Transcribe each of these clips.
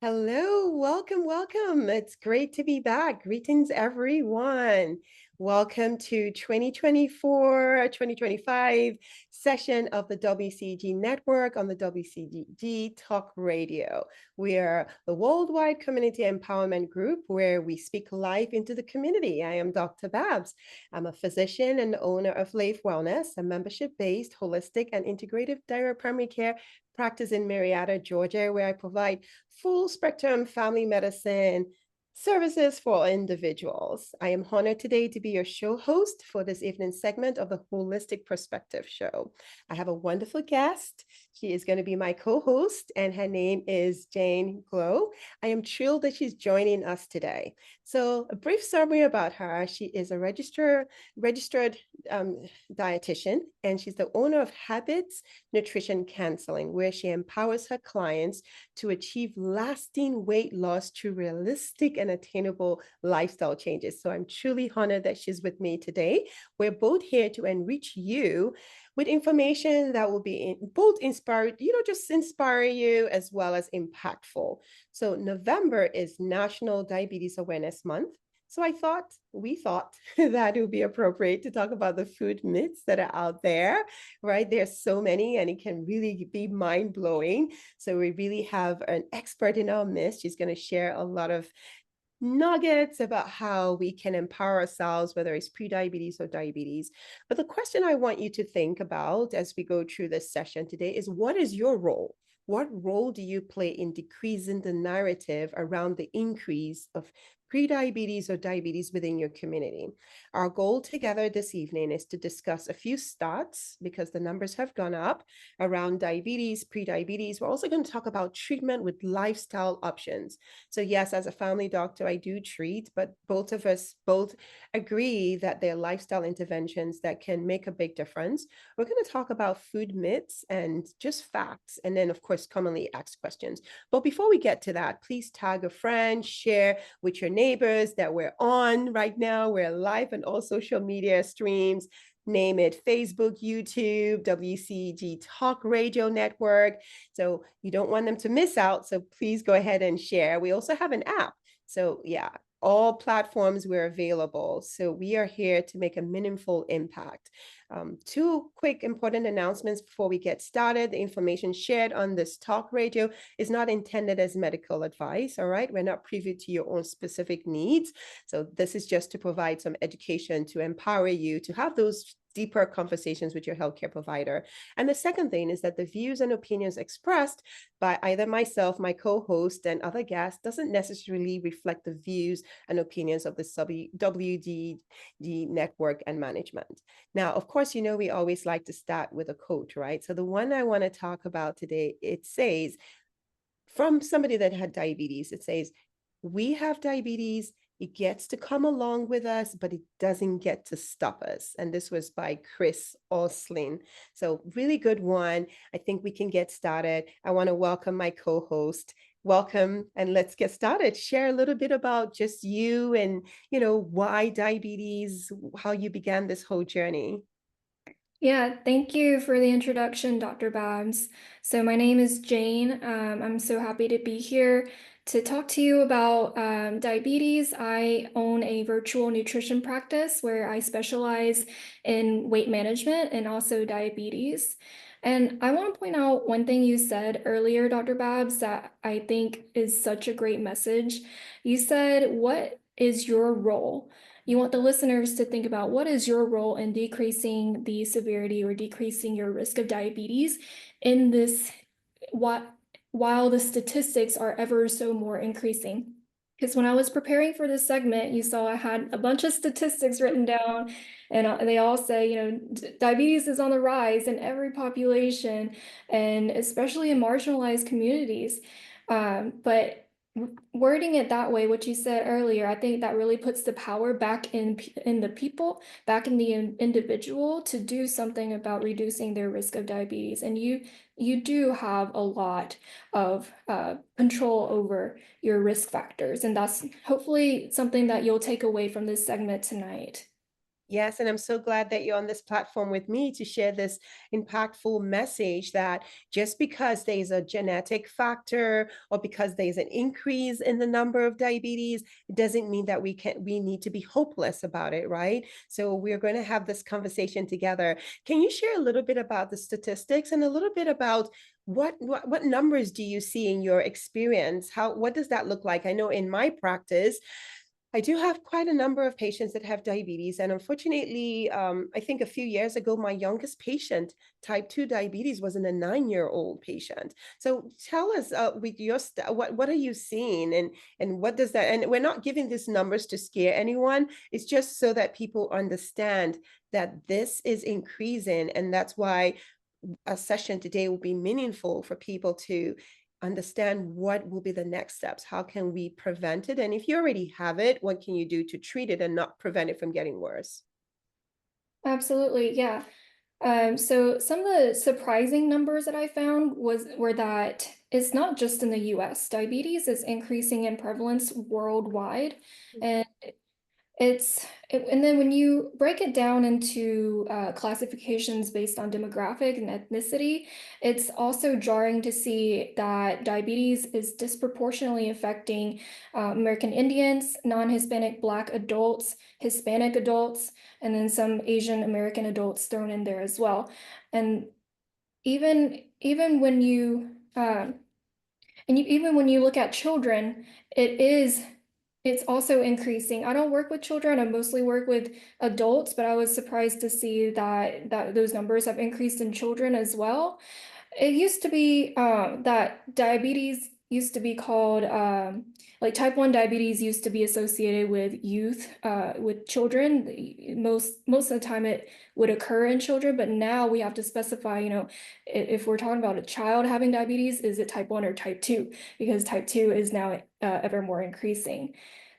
Hello, welcome, welcome. It's great to be back. Greetings, everyone. Welcome to 2024-2025 session of the WCEG Network on the WCEG Talk Radio. We are the worldwide community empowerment group where we speak life into the community. I am Dr. Babs. I'm a physician and owner of Life Wellness, a membership-based, holistic, and integrative direct primary care practice in Marietta, Georgia, where I provide full spectrum family medicine services for individuals. I am honored today to be your show host for this evening's segment of the Holistic Perspective Show. I have a wonderful guest. She is going to be my co-host, and her name is Jane Guo. I am thrilled that she's joining us today. So, a brief summary about her: she is a registered dietitian, and she's the owner of Habits Nutrition Counseling, where she empowers her clients to achieve lasting weight loss through realistic and attainable lifestyle changes. So I'm truly honored that she's with me today. We're both here to enrich you with information that will be both inspired, just inspire you as well as impactful. So November is National Diabetes Awareness Month. So we thought that it would be appropriate to talk about the food myths that are out there, right? There's so many, and it can really be mind-blowing. So we really have an expert in our midst. She's going to share a lot of nuggets about how we can empower ourselves, whether it's pre-diabetes or diabetes. But the question I want you to think about as we go through this session today is, what is your role? What role do you play in decreasing the narrative around the increase of pre-diabetes or diabetes within your community? Our goal together this evening is to discuss a few stats, because the numbers have gone up around diabetes, pre-diabetes. We're also going to talk about treatment with lifestyle options. So yes, as a family doctor, I do treat, but both of us agree that there are lifestyle interventions that can make a big difference. We're going to talk about food myths and just facts, and then of course commonly asked questions. But before we get to that, please tag a friend, share with your neighbors that we're on right now. We're live on all social media streams. Name it: Facebook, YouTube, WCEG Talk Radio Network. So you don't want them to miss out. So please go ahead and share. We also have an app. So yeah, all platforms we're available. So we are here to make a meaningful impact. Two quick important announcements before we get started. The information shared on this talk radio is not intended as medical advice, all right? We're not privy to your own specific needs. So this is just to provide some education to empower you to have those deeper conversations with your healthcare provider. And the second thing is that the views and opinions expressed by either myself, my co-host, and other guests doesn't necessarily reflect the views and opinions of the WDD network and management. Now, of course, we always like to start with a quote, right? So the one I want to talk about today, it says, from somebody that had diabetes, it says, "We have diabetes. It gets to come along with us, but it doesn't get to stop us." And this was by Chris Oslin. So really good one. I think we can get started. I want to welcome my co-host. Welcome, and let's get started. Share a little bit about just you and, why diabetes, how you began this whole journey. Yeah, thank you for the introduction, Dr. Babs. So my name is Jane. I'm so happy to be here to talk to you about diabetes. I own a virtual nutrition practice where I specialize in weight management and also diabetes. And I want to point out one thing you said earlier, Dr. Babs, that I think is such a great message. You said, "What is your role?" You want the listeners to think about, what is your role in decreasing the severity or decreasing your risk of diabetes in this, while the statistics are ever so more increasing. Because when I was preparing for this segment, you saw I had a bunch of statistics written down, and they all say, diabetes is on the rise in every population, and especially in marginalized communities. But wording it that way, what you said earlier, I think that really puts the power back in the people, back in the individual, to do something about reducing their risk of diabetes. And you do have a lot of control over your risk factors, and that's hopefully something that you'll take away from this segment tonight. Yes, and I'm so glad that you're on this platform with me to share this impactful message that just because there's a genetic factor or because there's an increase in the number of diabetes, it doesn't mean that we need to be hopeless about it, right? So we're going to have this conversation together. Can you share a little bit about the statistics and a little bit about what numbers do you see in your experience? What does that look like? I know in my practice, I do have quite a number of patients that have diabetes. And unfortunately, I think a few years ago, my youngest patient, type 2 diabetes, was in a 9-year-old patient. So tell us with your what are you seeing and what does that, and we're not giving these numbers to scare anyone. It's just so that people understand that this is increasing. And that's why a session today will be meaningful for people to understand what will be the next steps. How can we prevent it? And if you already have it, what can you do to treat it and not prevent it from getting worse? Absolutely, yeah. So some of the surprising numbers that I found were that it's not just in the US. Diabetes is increasing in prevalence worldwide, and and then when you break it down into classifications based on demographic and ethnicity, it's also jarring to see that diabetes is disproportionately affecting American Indians, non-Hispanic Black adults, Hispanic adults, and then some Asian American adults thrown in there as well. And even when you even when you look at children, it's also increasing. I don't work with children, I mostly work with adults, but I was surprised to see that those numbers have increased in children as well. It used to be that diabetes used to be called like type 1 diabetes used to be associated with youth, with children. Most of the time it would occur in children, but now we have to specify, if we're talking about a child having diabetes, is it type 1 or type 2? Because type 2 is now ever more increasing.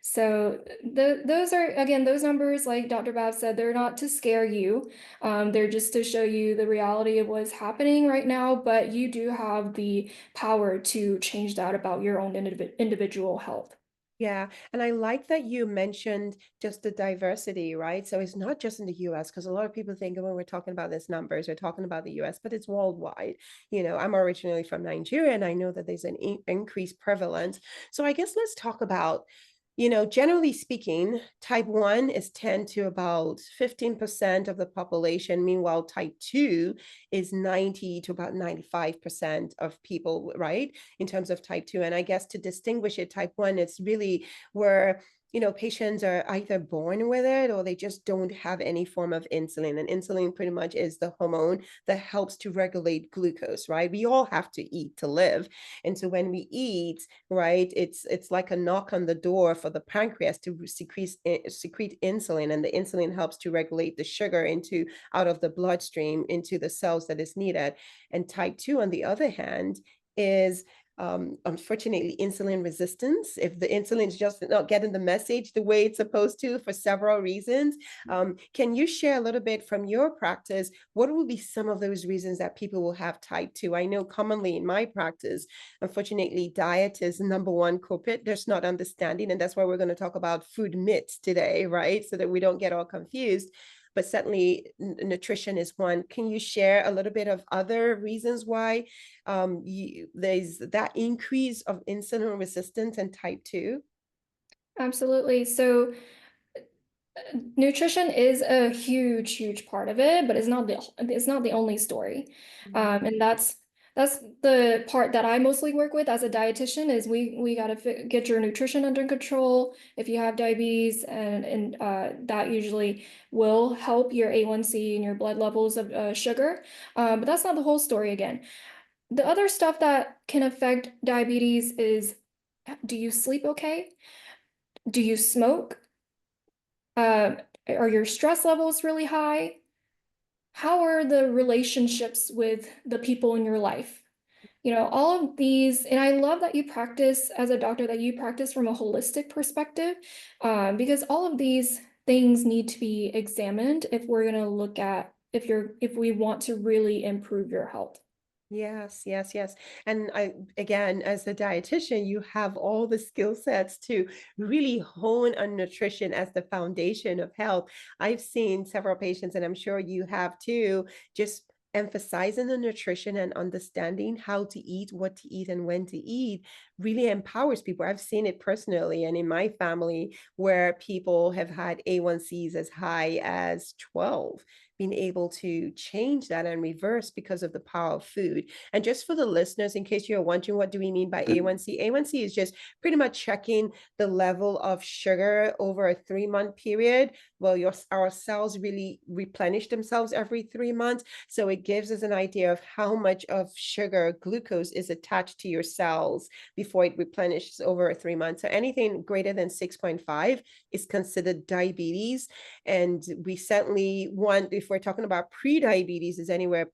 So those are, again, those numbers, like Dr. Babb said, they're not to scare you. They're just to show you the reality of what's happening right now, but you do have the power to change that about your own individual health. Yeah, and I like that you mentioned just the diversity, right? So it's not just in the US, because a lot of people think when we're talking about these numbers, we're talking about the US, but it's worldwide. I'm originally from Nigeria, and I know that there's an increased prevalence. So I guess let's talk about, generally speaking, type 1 is 10 to about 15% of the population. Meanwhile, type 2 is 90 to about 95% of people, right? In terms of type 2. And I guess to distinguish it, type 1, it's really where patients are either born with it or they just don't have any form of insulin. And insulin pretty much is the hormone that helps to regulate glucose, right? We all have to eat to live. And so when we eat, right, it's like a knock on the door for the pancreas to secrete insulin, and the insulin helps to regulate the sugar into out of the bloodstream into the cells that is needed. And type 2, on the other hand, is unfortunately insulin resistance. If the insulin is just not getting the message the way it's supposed to for several reasons, can you share a little bit from your practice? What will be some of those reasons that people will have type 2? I know commonly in my practice, unfortunately, diet is the number one culprit. There's not understanding, and that's why we're going to talk about food myths today, right? So that we don't get all confused. But certainly nutrition is one. Can you share a little bit of other reasons why there's that increase of insulin resistance and type 2? Absolutely. So nutrition is a huge part of it, but it's not the only story. And that's the part that I mostly work with as a dietitian is we got to get your nutrition under control if you have diabetes, and that usually will help your A1C and your blood levels of sugar. But that's not the whole story again. The other stuff that can affect diabetes is, do you sleep okay? Do you smoke? Uh, are your stress levels really high? How are the relationships with the people in your life? All of these, and I love that you practice as a doctor, that you practice from a holistic perspective, because all of these things need to be examined if we're going to look at if we want to really improve your health. Yes, yes, yes. And again, as a dietitian, you have all the skill sets to really hone on nutrition as the foundation of health. I've seen several patients, and I'm sure you have too, just emphasizing the nutrition and understanding how to eat, what to eat, and when to eat really empowers people. I've seen it personally and in my family where people have had A1Cs as high as 12, being able to change that and reverse because of the power of food. And just for the listeners, in case you're wondering, what do we mean by A1C? A1C is just pretty much checking the level of sugar over a 3-month period. Well, our cells really replenish themselves every 3 months. So it gives us an idea of how much of sugar, glucose, is attached to your cells before it replenishes over 3 months. So anything greater than 6.5 is considered diabetes. And we certainly want, if we're talking about pre-diabetes, is anywhere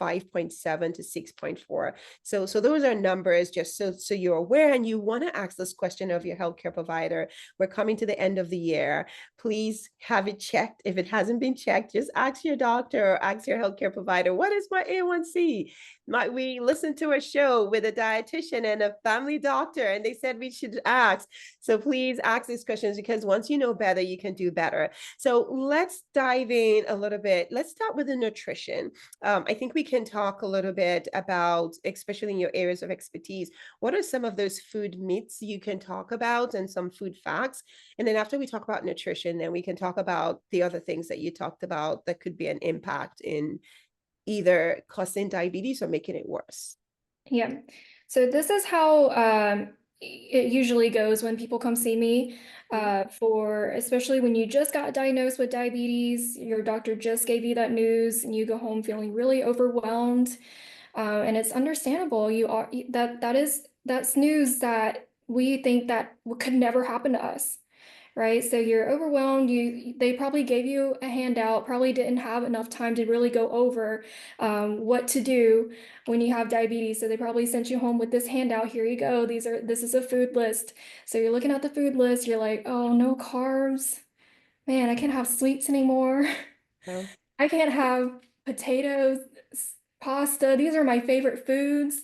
5.7 to 6.4. So those are numbers, just so you're aware, and you want to ask this question of your healthcare provider. We're coming to the end of the year. Please have it checked. If it hasn't been checked, just ask your doctor or ask your healthcare provider, what is my A1C? Might we listen to a show with a dietitian and a family doctor, and they said we should ask. So please ask these questions, because once you know better, you can do better. So let's dive in a little bit. Let's start with the nutrition. I think we can talk a little bit about, especially in your areas of expertise, what are some of those food myths you can talk about and some food facts? And then after we talk about nutrition, then we can talk about the other things that you talked about that could be an impact in either causing diabetes or making it worse. Yeah. So this is how it usually goes when people come see me, for especially when you just got diagnosed with diabetes, your doctor just gave you that news, and you go home feeling really overwhelmed. And it's understandable. That's news that we think that could never happen to us, right? So you're overwhelmed. They probably gave you a handout, probably didn't have enough time to really go over what to do when you have diabetes. So they probably sent you home with this handout. Here you go. This is a food list. So you're looking at the food list. You're like, oh, no carbs. Man, I can't have sweets anymore. Yeah. I can't have potatoes, pasta. These are my favorite foods.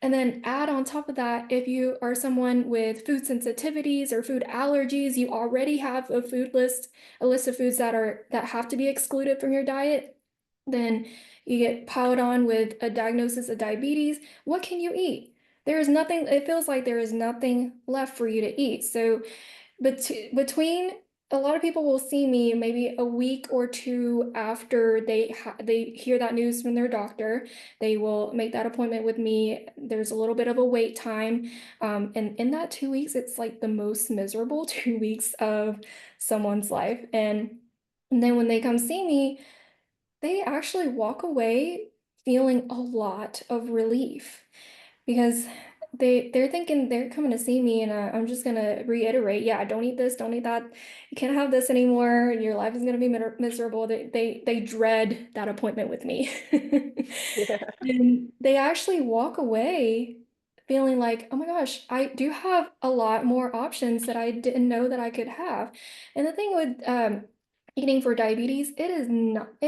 And then add on top of that, if you are someone with food sensitivities or food allergies, you already have a list of foods that have to be excluded from your diet. Then you get piled on with a diagnosis of diabetes. What can you eat? There is nothing, it feels like there is nothing left for you to eat. So between a lot of people will see me maybe a week or two after they hear that news from their doctor. They will make that appointment with me. There's a little bit of a wait time, and in that 2 weeks, it's like the most miserable 2 weeks of someone's life. And then when they come see me, they actually walk away feeling a lot of relief, because they're thinking they're coming to see me, and I'm just gonna reiterate, yeah, don't eat this, don't eat that, you can't have this anymore, your life is gonna be miserable. They dread that appointment with me. Yeah. And they actually walk away feeling like, oh my gosh, I do have a lot more options that I didn't know that I could have. And the thing with eating for diabetes, it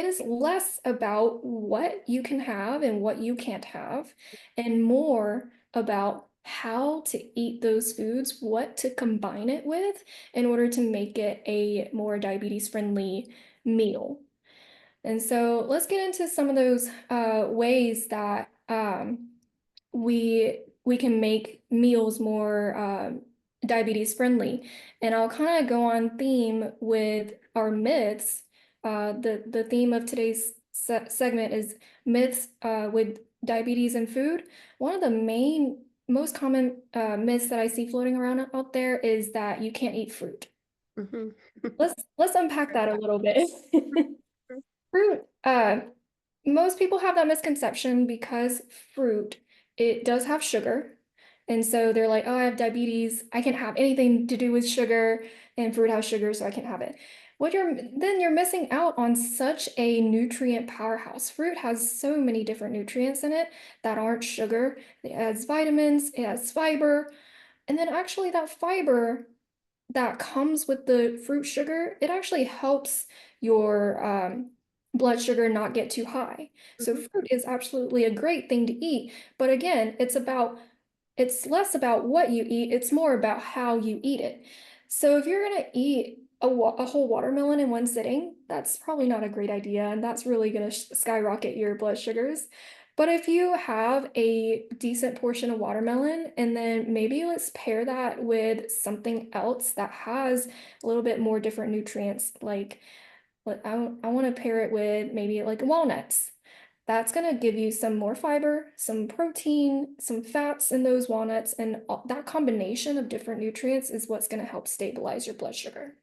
is less about what you can have and what you can't have, and more about how to eat those foods, what to combine it with in order to make it a more diabetes friendly meal. And so let's get into some of those ways that we can make meals more diabetes friendly. And I'll kind of go on theme with our myths. The theme of today's segment is myths with diabetes and food. One of the most common myths that I see floating around out there is that you can't eat fruit. Mhm. Let's unpack that a little bit. Fruit, most people have that misconception because fruit, it does have sugar. And so they're like, oh, I have diabetes. I can't have anything to do with sugar, and fruit has sugar, so I can't have it. Then you're missing out on such a nutrient powerhouse. Fruit has so many different nutrients in it that aren't sugar. It has vitamins, it has fiber, and then actually that fiber that comes with the fruit sugar, it actually helps your blood sugar not get too high. So Mhm. fruit is absolutely a great thing to eat. But again, it's less about what you eat, it's more about how you eat it. So if you're going to eat a whole watermelon in one sitting, that's probably not a great idea, and that's really going to skyrocket your blood sugars. But if you have a decent portion of watermelon, and then maybe let's pair that with something else that has a little bit more different nutrients, like I want to pair it with maybe like walnuts. That's going to give you some more fiber, some protein, some fats in those walnuts, and that combination of different nutrients is what's going to help stabilize your blood sugar.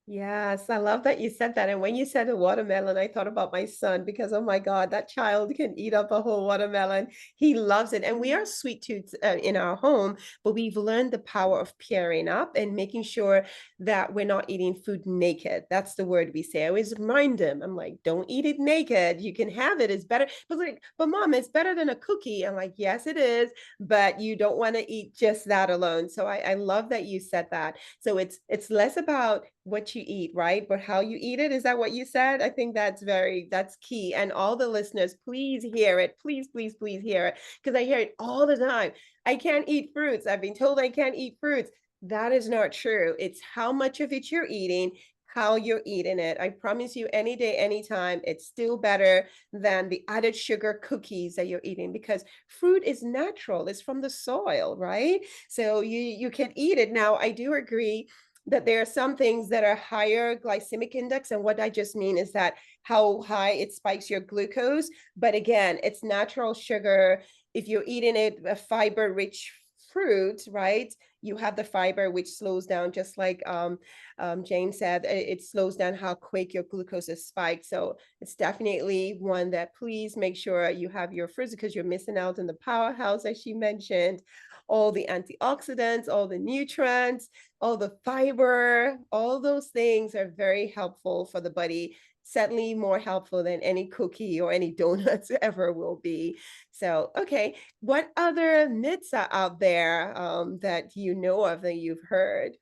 Yes, I love that you said that. And when you said a watermelon, I thought about my son because, oh my God, that child can eat up a whole watermelon. He loves it. And we are sweet tooths in our home, but we've learned the power of pairing up and making sure that we're not eating food naked. That's the word we say. I always remind him, I'm like, don't eat it naked. You can have it. It's better. But like, but mom, it's better than a cookie. I'm like, yes, it is, but you don't want to eat just that alone. So I love that you said that. So it's less about what you eat, right? But how you eat it. Is that what you said? I think that's key. And all the listeners, please hear it. Please, please, please hear it. Because I hear it all the time. I can't eat fruits. I've been told I can't eat fruits. That is not true. It's how much of it you're eating, how you're eating it. I promise you, any day, anytime, it's still better than the added sugar cookies that you're eating because fruit is natural. It's from the soil, right? So you can eat it. Now, I do agree that there are some things that are higher glycemic index. And what I just mean is that how high it spikes your glucose. But again, it's natural sugar. If you're eating it, a fiber rich fruit, right? You have the fiber, which slows down, just like Jane said, it slows down how quick your glucose is spiked. So it's definitely one that please make sure you have your fruits because you're missing out on the powerhouse, as she mentioned, all the antioxidants, all the nutrients, all the fiber, all those things are very helpful for the body. Certainly more helpful than any cookie or any donuts ever will be. So, okay, what other myths are out there that you know of that you've heard?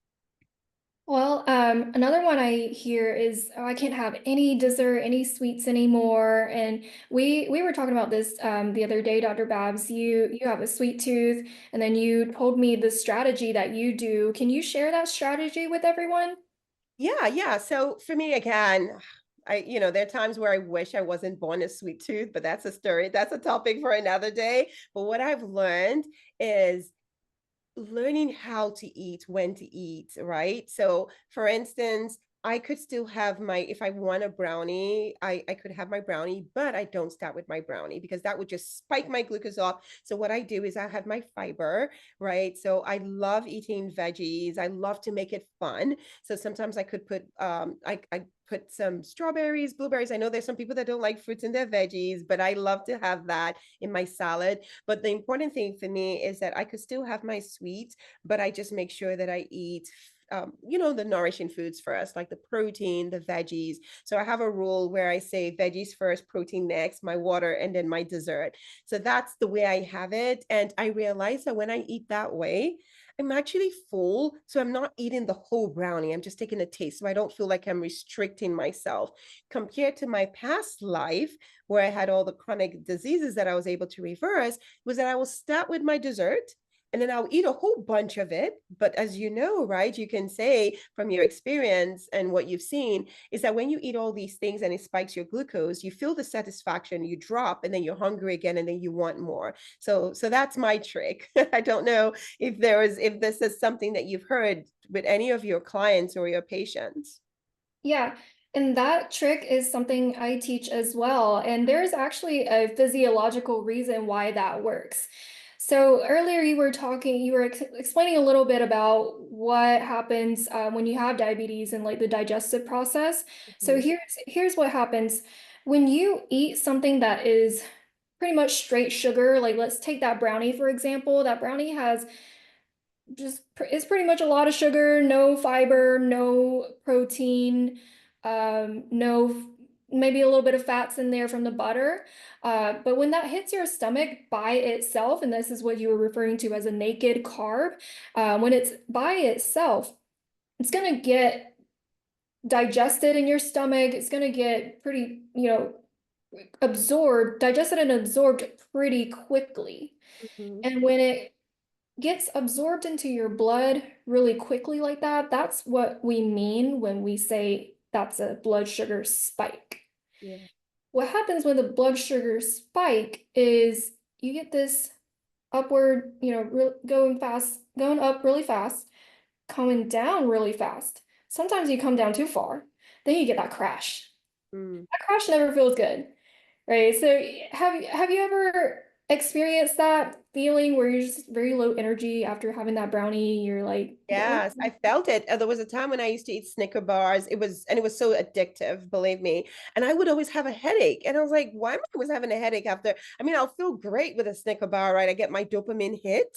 Well, another one I hear is, oh, I can't have any dessert, any sweets anymore. And we were talking about this the other day, Dr. Babs. You have a sweet tooth, and then you told me the strategy that you do. Can you share that strategy with everyone? Yeah, yeah. So for me, again, there are times where I wish I wasn't born a sweet tooth, but that's a story. That's a topic for another day. But what I've learned is learning how to eat, when to eat, right? So, for instance, I could still have if I want a brownie, I could have my brownie, but I don't start with my brownie because that would just spike my glucose off. So, what I do is I have my fiber, right? So, I love eating veggies. I love to make it fun. So, sometimes I could put, I put some strawberries, blueberries. I know there's some people that don't like fruits in their veggies, but I love to have that in my salad. But the important thing for me is that I could still have my sweets, but I just make sure that I eat the nourishing foods first, like the protein, the veggies. So I have a rule where I say veggies first, protein next, my water, and then my dessert. So that's the way I have it. And I realize that when I eat that way, I'm actually full. So I'm not eating the whole brownie. I'm just taking a taste. So I don't feel like I'm restricting myself compared to my past life where I had all the chronic diseases that I was able to reverse, was that I will start with my dessert and then I'll eat a whole bunch of it. But as you know, right, you can say from your experience and what you've seen is that when you eat all these things and it spikes your glucose, you feel the satisfaction, you drop, and then you're hungry again, and then you want more. So that's my trick. I don't know if this is something that you've heard with any of your clients or your patients. Yeah, and that trick is something I teach as well. And there's actually a physiological reason why that works. So earlier you were explaining a little bit about what happens when you have diabetes and like the digestive process. So Mhm. here's what happens when you eat something that is pretty much straight sugar. Like let's take that brownie for example. That brownie has it's pretty much a lot of sugar, no fiber, no protein, no maybe a little bit of fats in there from the butter. But when that hits your stomach by itself, and this is what you were referring to as a naked carb, when it's by itself, it's gonna get digested in your stomach. It's going to get pretty, digested and absorbed pretty quickly. Mhm. And when it gets absorbed into your blood really quickly like that, that's what we mean when we say that's a blood sugar spike. Yeah. What happens when the blood sugar spike is you get this upward, going up really fast, coming down really fast. Sometimes you come down too far, then you get that crash. Mm. That crash never feels good, right? So have you ever experienced that feeling where you're just very low energy after having that brownie? You're like, what? Yes, I felt it. There was a time when I used to eat Snicker bars. It was so addictive, believe me. And I would always have a headache. And I was like, why am I always having a headache after? I mean, I'll feel great with a Snicker bar, right? I get my dopamine hit.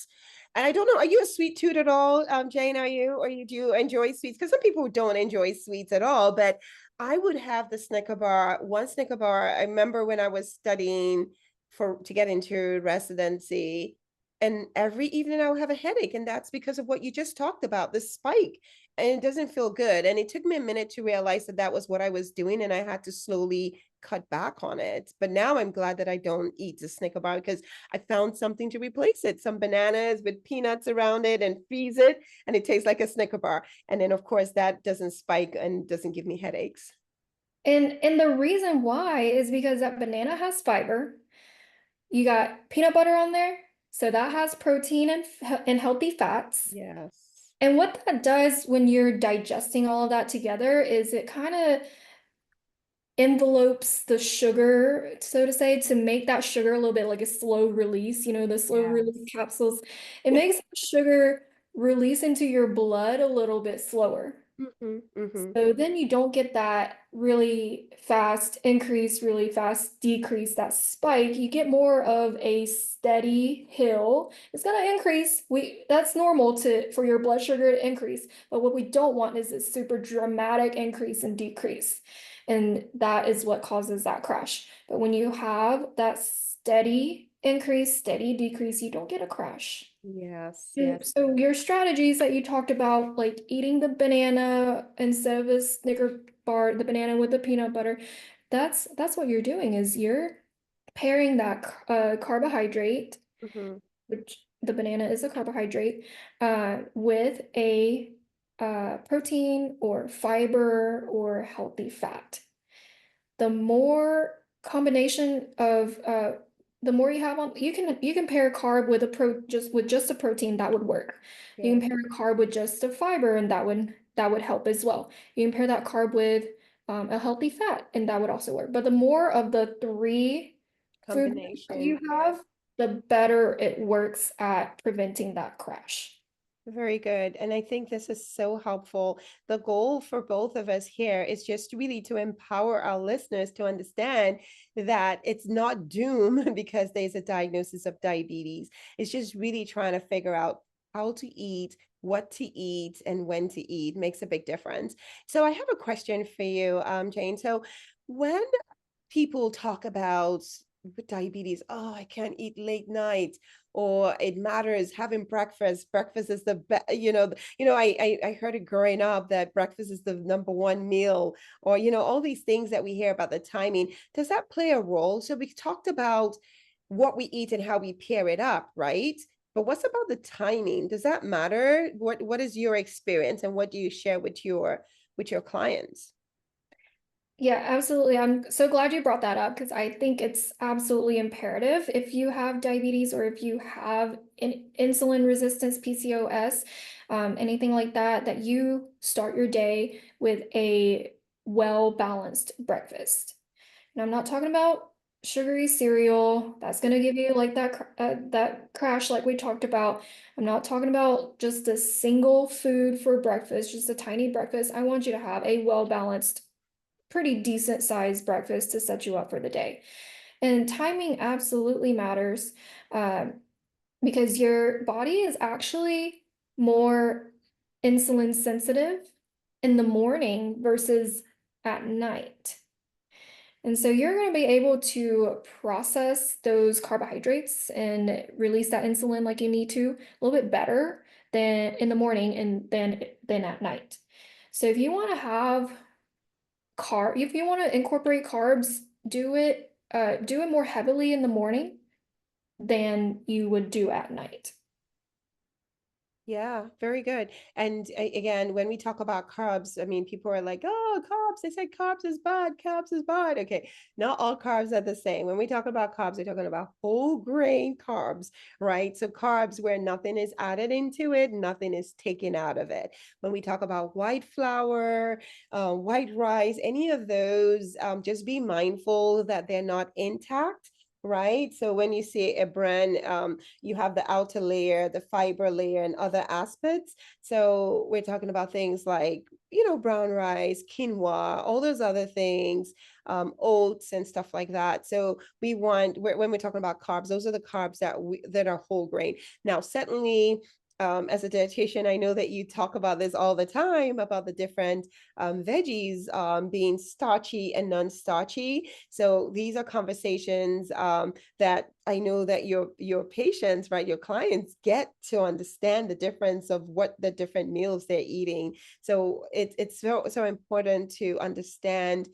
And I don't know, are you a sweet tooth at all, Jane? Are you, or you do enjoy sweets? Because some people don't enjoy sweets at all. But I would have the Snicker bar, one Snicker bar. I remember when I was studying for to get into residency. And every evening I would have a headache. And that's because of what you just talked about, the spike. And it doesn't feel good. And it took me a minute to realize that that was what I was doing. And I had to slowly cut back on it. But now I'm glad that I don't eat the Snicker bar because I found something to replace it. Some bananas with peanuts around it and freeze it. And it tastes like a Snicker bar. And then, of course, that doesn't spike and doesn't give me headaches. And the reason why is because that banana has fiber. You got peanut butter on there, so that has protein and healthy fats. Yes. And what that does when you're digesting all of that together is it kind of envelopes the sugar, so to say, to make that sugar a little bit like a slow release, the slow release Yes. capsules. It makes the sugar release into your blood a little bit slower. Mm-hmm, mm-hmm. So then you don't get that really fast increase, really fast decrease, that spike. You get more of a steady hill. It's gonna increase. That's normal for your blood sugar to increase. But what we don't want is this super dramatic increase and decrease. And that is what causes that crash. But when you have that steady increase, steady decrease, you don't get a crash. Yes, And yes. so your strategies that you talked about, like eating the banana instead of a Snicker bar, the banana with the peanut butter, that's what you're doing is you're pairing that carbohydrate, Mm-hmm. which the banana is a carbohydrate, with a protein or fiber or healthy fat. The more combination of the more you have on, you can pair a carb with just a protein, that would work. You Yeah. can pair a carb with just a fiber, and that would help as well. You can pair that carb with a healthy fat, and that would also work. But the more of the three food groups that Combination. you have, the better it works at preventing that crash. Very good. And I think this is so helpful. The goal for both of us here is just really to empower our listeners to understand that it's not doom because there's a diagnosis of diabetes. It's just really trying to figure out how to eat, what to eat, and when to eat makes a big difference. So I have a question for you, Jane. So when people talk about with diabetes, oh, I can't eat late night, or it matters having breakfast. Breakfast is the best, I heard it growing up that breakfast is the number one meal, or all these things that we hear about the timing. Does that play a role? So we talked about what we eat and how we pair it up, right? But what's about the timing? Does that matter? What is your experience and what do you share with your clients? Yeah, absolutely. I'm so glad you brought that up because I think it's absolutely imperative if you have diabetes or if you have insulin resistance, PCOS, anything like that, that you start your day with a well-balanced breakfast. And I'm not talking about sugary cereal. That's going to give you like that crash like we talked about. I'm not talking about just a single food for breakfast, just a tiny breakfast. I want you to have a well-balanced, pretty decent sized breakfast to set you up for the day. And timing absolutely matters, because your body is actually more insulin sensitive in the morning versus at night. And so you're going to be able to process those carbohydrates and release that insulin like you need to a little bit better than in the morning and than at night. So if you want to have if you want to incorporate carbs, do it more heavily in the morning than you would do at night. Yeah, very good. And again, when we talk about carbs, I mean, people are like, oh, carbs, they said carbs is bad, carbs is bad. Okay, not all carbs are the same. When we talk about carbs, we're talking about whole grain carbs, right? So carbs where nothing is added into it, nothing is taken out of it. When we talk about white flour, white rice, any of those, just be mindful that they're not intact. Right. So when you see a brand, you have the outer layer, the fiber layer, and other aspects. So we're talking about things like, brown rice, quinoa, all those other things, oats and stuff like that. So when we're talking about carbs, those are the carbs that are whole grain. Now, certainly, as a dietitian, I know that you talk about this all the time about the different veggies being starchy and non-starchy. So these are conversations that I know that your patients, right, your clients get to understand the difference of what the different meals they're eating. So it's so important to understand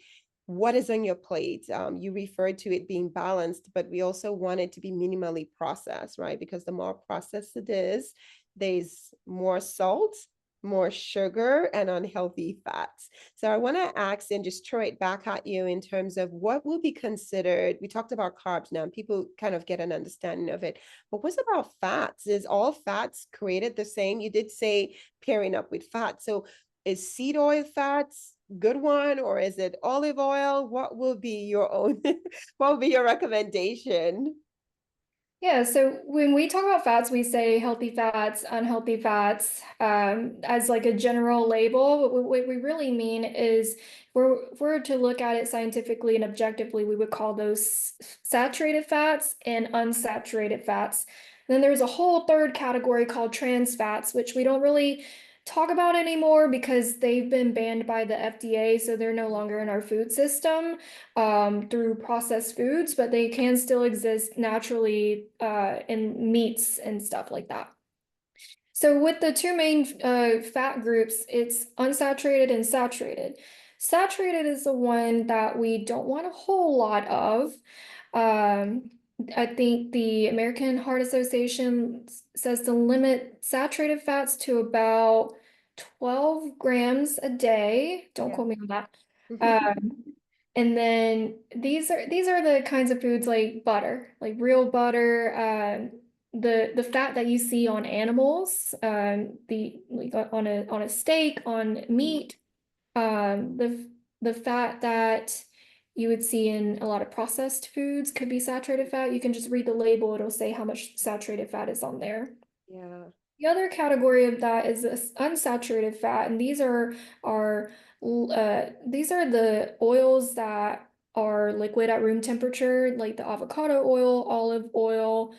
what is on your plate. You referred to it being balanced, but we also want it to be minimally processed, right? Because the more processed it is, there's more salt, more sugar, and unhealthy fats. So I want to ask and just throw it back at you in terms of what will be considered. We talked about carbs now, and people kind of get an understanding of it. But what's about fats? Is all fats created the same? You did say pairing up with fat. So is seed oil fats good one, or is it olive oil? What will be your own, what will be your recommendation? Yeah, so when we talk about fats, we say healthy fats, unhealthy fats, as like a general label. But what we really mean is, if we're to look at it scientifically and objectively, we would call those saturated fats and unsaturated fats. And then there's a whole third category called trans fats, which we don't really talk about anymore because they've been banned by the FDA, so they're no longer in our food system through processed foods, but they can still exist naturally in meats and stuff like that. So with the two main fat groups, it's unsaturated and saturated. Saturated is the one that we don't want a whole lot of. Um, I think the American Heart Association says to limit saturated fats to about 12 grams a day. Don't Yeah. quote me on that. And then these are the kinds of foods like butter, like real butter, the fat that you see on animals, the like on a steak, on meat, the fat that you would see in a lot of processed foods could be saturated fat. You can just read the label, it'll say how much saturated fat is on there. Yeah. The other category of that is this unsaturated fat, and these are the oils that are liquid at room temperature, like the avocado oil, olive oil,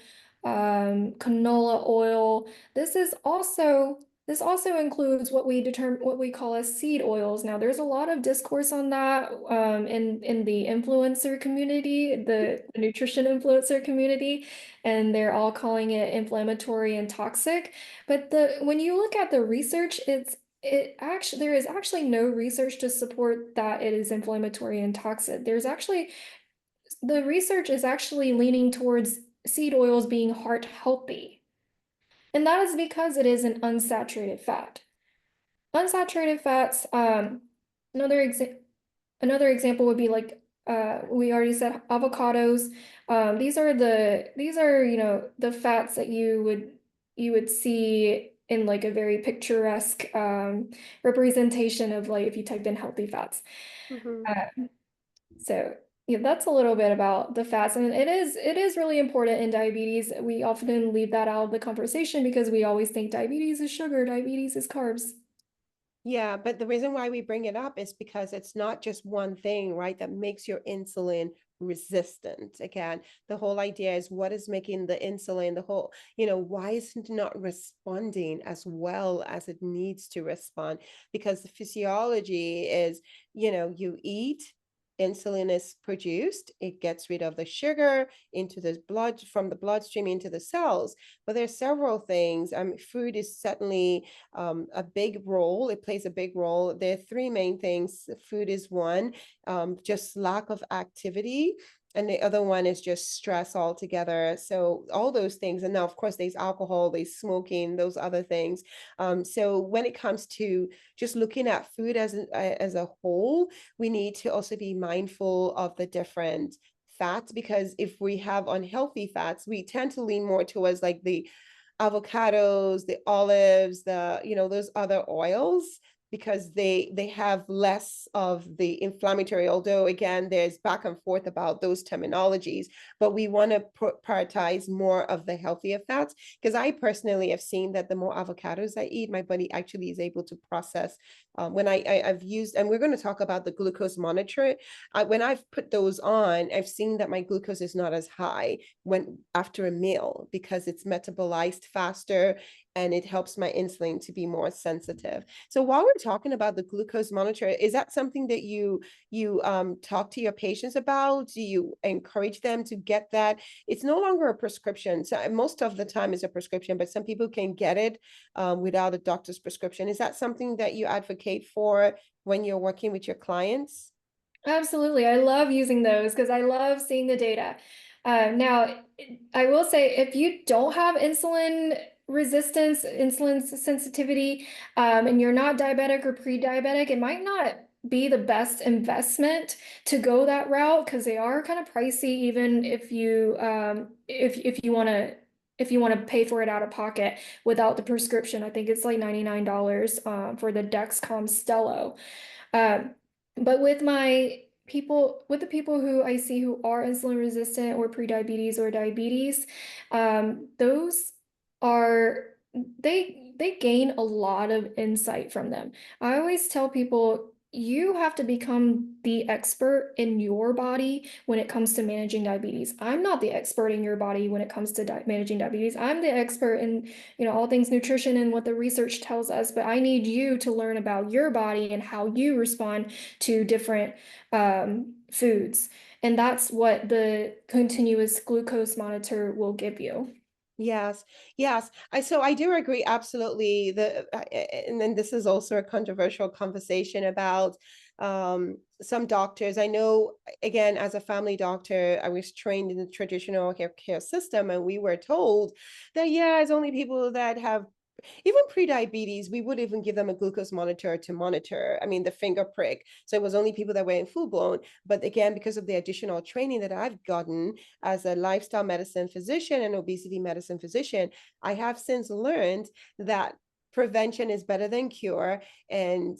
canola oil. This also includes what we call as seed oils. Now, there's a lot of discourse on that in the influencer community, the nutrition influencer community, and they're all calling it inflammatory and toxic. But when you look at the research, there is actually no research to support that it is inflammatory and toxic. The research is actually leaning towards seed oils being heart healthy. And that is because it is an unsaturated fat. Unsaturated fats, another exa another example would be like we already said avocados. These are, the fats that you would see in like a very picturesque representation of like if you type in healthy fats. Mhm. Uh, so yeah, that's a little bit about the fats. And it is really important in diabetes. We often leave that out of the conversation because we always think diabetes is sugar, diabetes is carbs. Yeah, but the reason why we bring it up is because it's not just one thing, right, that makes your insulin resistant. Again, the whole idea is what is making the insulin, why is it not responding as well as it needs to respond? Because the physiology is, you eat, insulin is produced. It gets rid of the sugar into the blood, from the bloodstream into the cells. But there's several things. Food is certainly a big role. It plays a big role. There are three main things. Food is one, just lack of activity. And the other one is just stress altogether. So all those things. And now, of course, there's alcohol, there's smoking, those other things. So when it comes to just looking at food as a whole, we need to also be mindful of the different fats, because if we have unhealthy fats, we tend to lean more towards like the avocados, the olives, those other oils, because they have less of the inflammatory, although again, there's back and forth about those terminologies, but we want to prioritize more of the healthier fats, because I personally have seen that the more avocados I eat, my body actually is able to process. When I've used, and we're going to talk about the glucose monitor, when I've put those on, I've seen that my glucose is not as high when after a meal, because it's metabolized faster and it helps my insulin to be more sensitive. So while we're talking about the glucose monitor, is that something that you talk to your patients about? Do you encourage them to get that? It's no longer a prescription. So most of the time it's a prescription, but some people can get it without a doctor's prescription. Is that something that you advocate for when you're working with your clients? Absolutely. I love using those because I love seeing the data. Now, I will say if you don't have insulin resistance, insulin sensitivity, and you're not diabetic or pre-diabetic, it might not be the best investment to go that route because they are kind of pricey, even if you if you want to pay for it out of pocket without the prescription. I think it's like $99 for the Dexcom Stello. Um, but with the people who I see who are insulin resistant or pre-diabetes or diabetes, those are they gain a lot of insight from them. I always tell people you have to become the expert in your body when it comes to managing diabetes. I'm not the expert in your body when it comes to managing diabetes. I'm the expert in, all things nutrition and what the research tells us, but I need you to learn about your body and how you respond to different foods. And that's what the continuous glucose monitor will give you. Yes, yes. I do agree absolutely. And then this is also a controversial conversation about some doctors. I know, again, as a family doctor, I was trained in the traditional care system, and we were told that yeah, it's only people that have even pre-diabetes, we would even give them a glucose monitor to monitor. I mean, the finger prick. So it was only people that were in full blown. But again, because of the additional training that I've gotten as a lifestyle medicine physician and obesity medicine physician, I have since learned that prevention is better than cure. And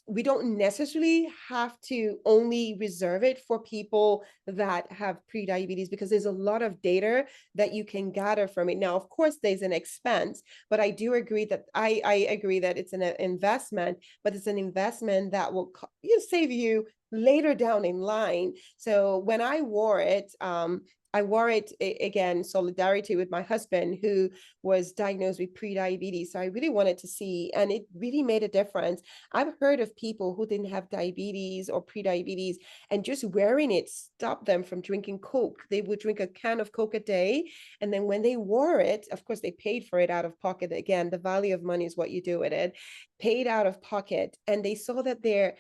we don't necessarily have to only reserve it for people that have pre-diabetes, because there's a lot of data that you can gather from it. Now, of course, there's an expense, but I do agree that I agree that it's an investment, but it's an investment that will save you later down in line. So when I wore it again, solidarity with my husband who was diagnosed with pre-diabetes. So I really wanted to see, and it really made a difference. I've heard of people who didn't have diabetes or pre-diabetes, and just wearing it stopped them from drinking Coke. They would drink a can of Coke a day. And then when they wore it, of course, they paid for it out of pocket. Again, the value of money is what you do with it. Paid out of pocket. And they saw that their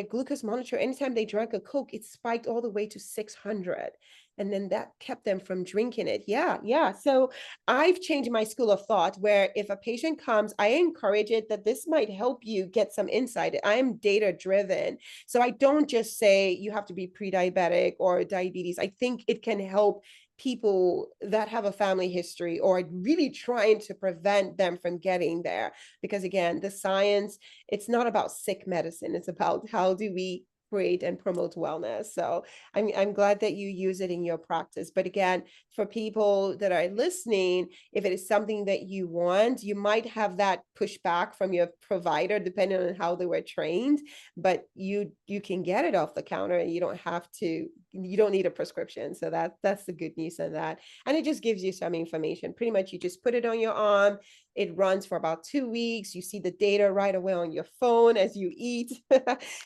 glucose monitor, anytime they drank a Coke, it spiked all the way to 600. And then that kept them from drinking it. Yeah, yeah. So I've changed my school of thought, where if a patient comes, I encourage it that this might help you get some insight. I am data driven. So I don't just say you have to be pre-diabetic or diabetes. I think it can help people that have a family history or really trying to prevent them from getting there. Because again, the science, it's not about sick medicine. It's about how do we create and promote wellness. So I'm glad that you use it in your practice. But again, for people that are listening, if it is something that you want, you might have that pushback from your provider, depending on how they were trained, but you can get it off the counter and you don't have to you don't need a prescription. So that's the good news in that. And it just gives you some information. Pretty much you just put it on your arm. It runs for about 2 weeks. You see the data right away on your phone as you eat.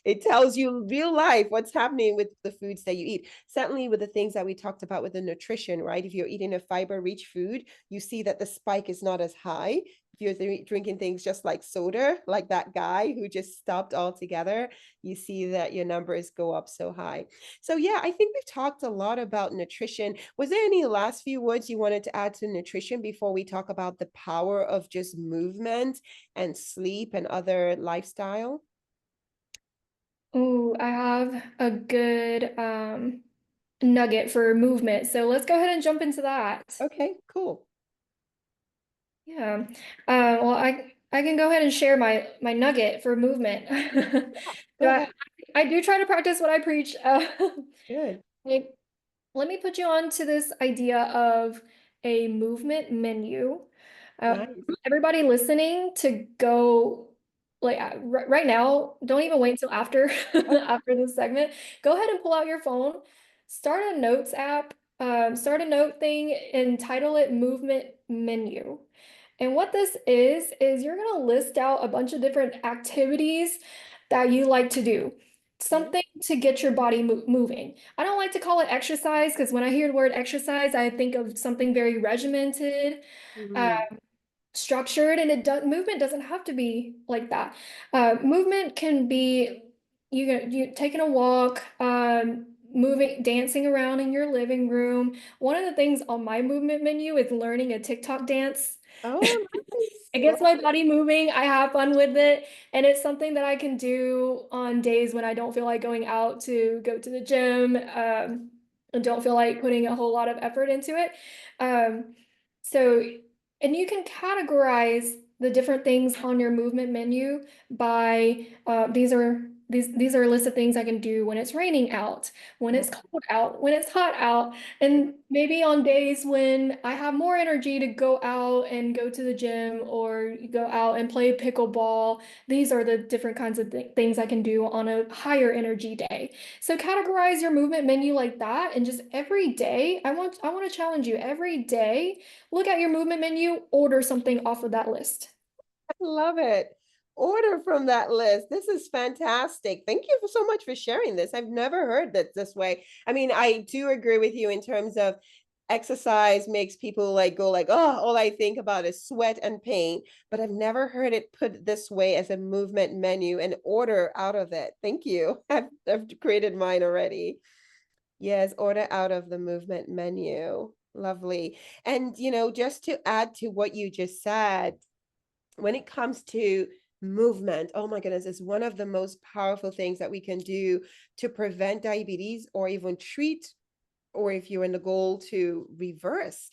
It tells you real life what's happening with the foods that you eat. Certainly with the things that we talked about with the nutrition, right? If you're eating a fiber-rich food, you see that the spike is not as high. If you're drinking things just like soda, like that guy who just stopped altogether, you see that your numbers go up so high. So yeah, I think we've talked a lot about nutrition. Was there any last few words you wanted to add to nutrition before we talk about the power of just movement and sleep and other lifestyle? Oh, I have a good nugget for movement. So let's go ahead and jump into that. Okay, cool. Yeah. Well, I can go ahead and share my nugget for movement. Go So ahead. I do try to practice what I preach. Good. Like, let me put you on to this idea of a movement menu. Uh, Nice. Everybody listening to go like right now, don't even wait until after after this segment. Go ahead and pull out your phone, start a notes app, start a note thing and title it movement menu. And what this is you're gonna list out a bunch of different activities that you like to do. Okay. Something to get your body moving. I don't like to call it exercise because when I hear the word exercise, I think of something very regimented, uh, Mhm. structured, and movement doesn't have to be like that. Movement can be you taking a walk, moving, dancing around in your living room. One of the things on my movement menu is learning a TikTok dance. Oh, nice. It Love gets my it. body moving. I have fun with it. And it's something that I can do on days when I don't feel like going out to go to the gym, and don't feel like putting a whole lot of effort into it. Um, so, and you can categorize the different things on your movement menu by these are a list of things I can do when it's raining out, when Mm, it's cold out, when it's hot out, and maybe on days when I have more energy to go out and go to the gym or go out and play pickleball. These are the different kinds of things I can do on a higher energy day. So categorize your movement menu like that, and just every day, I want to challenge you every day, look at your movement menu, order something off of that list. I love it. Order from that list. This is fantastic. Thank you so much for sharing this. I've never heard that this way. I mean, I do agree with you in terms of exercise makes people like go like, oh, all I think about is sweat and pain, but I've never heard it put this way as a movement menu and order out of it. Thank you. I've created mine already. Yes, order out of the movement menu. Lovely. And, just to add to what you just said, when it comes to movement, oh my goodness, it's one of the most powerful things that we can do to prevent diabetes or even treat, or if you're in the goal to reverse.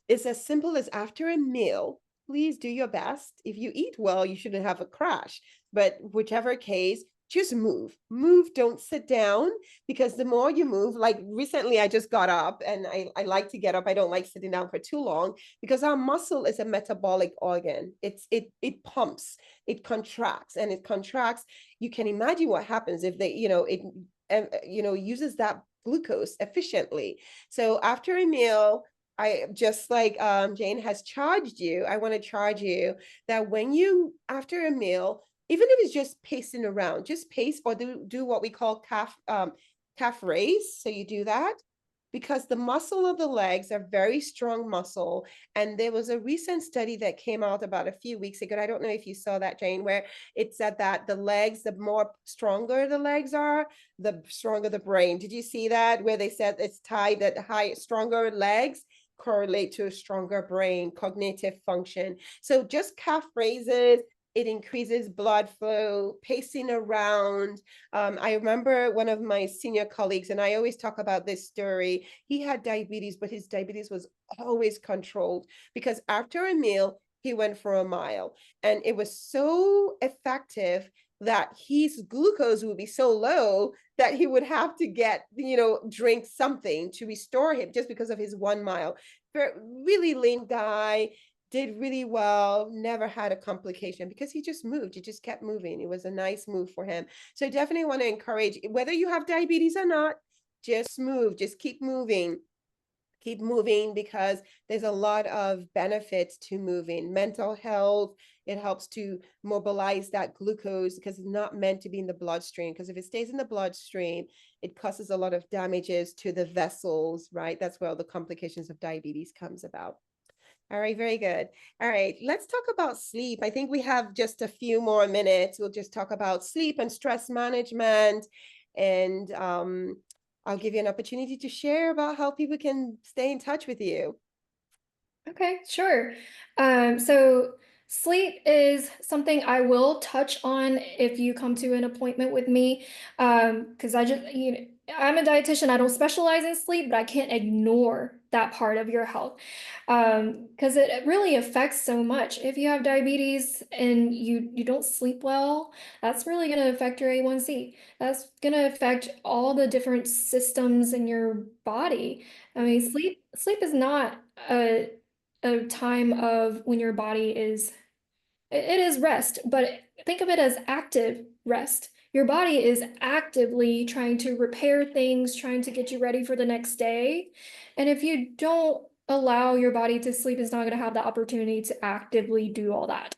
It's as simple as after a meal, please do your best. If you eat well, you shouldn't have a crash. But whichever case, just move. Move, don't sit down, because the more you move, like recently I just got up and I like to get up. I don't like sitting down for too long because our muscle is a metabolic organ. It pumps, it contracts, and it contracts. You can imagine what happens if it uses that glucose efficiently. So after a meal, I just like Jane has charged you. I want to charge you that when you, after a meal, even if it's just pacing around, just pace or do what we call calf raise. So you do that because the muscle of the legs are very strong muscle. And there was a recent study that came out about a few weeks ago. I don't know if you saw that, Jane, where it said that the legs, the more stronger the legs are, the stronger the brain. Did you see that? Where they said it's tied that stronger legs correlate to a stronger brain, cognitive function. So just calf raises, it increases blood flow, pacing around. I remember one of my senior colleagues, and I always talk about this story. He had diabetes, but his diabetes was always controlled because after a meal, he went for a mile. And it was so effective that his glucose would be so low that he would have to drink something to restore him just because of his 1 mile. Really lean guy, did really well, never had a complication because he just moved. He just kept moving. It was a nice move for him. So definitely want to encourage, whether you have diabetes or not, just move, just keep moving because there's a lot of benefits to moving. Mental health, it helps to mobilize that glucose because it's not meant to be in the bloodstream. Because if it stays in the bloodstream, it causes a lot of damages to the vessels, right? That's where all the complications of diabetes comes about. All right, very good. All right, let's talk about sleep. I think we have just a few more minutes. We'll just talk about sleep and stress management. And I'll give you an opportunity to share about how people can stay in touch with you. Okay, sure. So sleep is something I will touch on if you come to an appointment with me. Because I'm a dietitian. I don't specialize in sleep, but I can't ignore that part of your health. Because it really affects so much. If you have diabetes and you don't sleep well, that's really going to affect your A1C. That's going to affect all the different systems in your body. I mean, sleep is not a time of when your body is it is rest, but think of it as active rest. Your body is actively trying to repair things, trying to get you ready for the next day. And if you don't allow your body to sleep, it's not going to have the opportunity to actively do all that.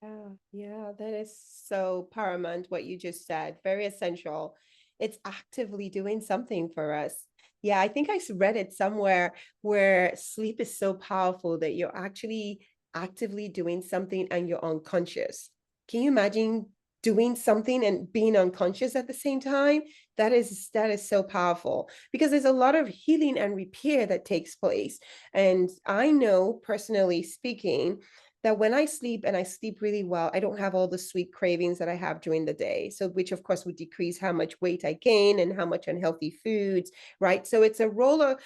Yeah, yeah, that is so paramount what you just said. Very essential. It's actively doing something for us. Yeah, I think read it somewhere where sleep is so powerful that you're actually actively doing something and you're unconscious. Can you imagine doing something and being unconscious at the same time? That is so powerful because there's a lot of healing and repair that takes place. And I know personally speaking, that when I sleep and I sleep really well, I don't have all the sweet cravings that I have during the day. So, which of course would decrease how much weight I gain and how much unhealthy foods, right? So it's a ripple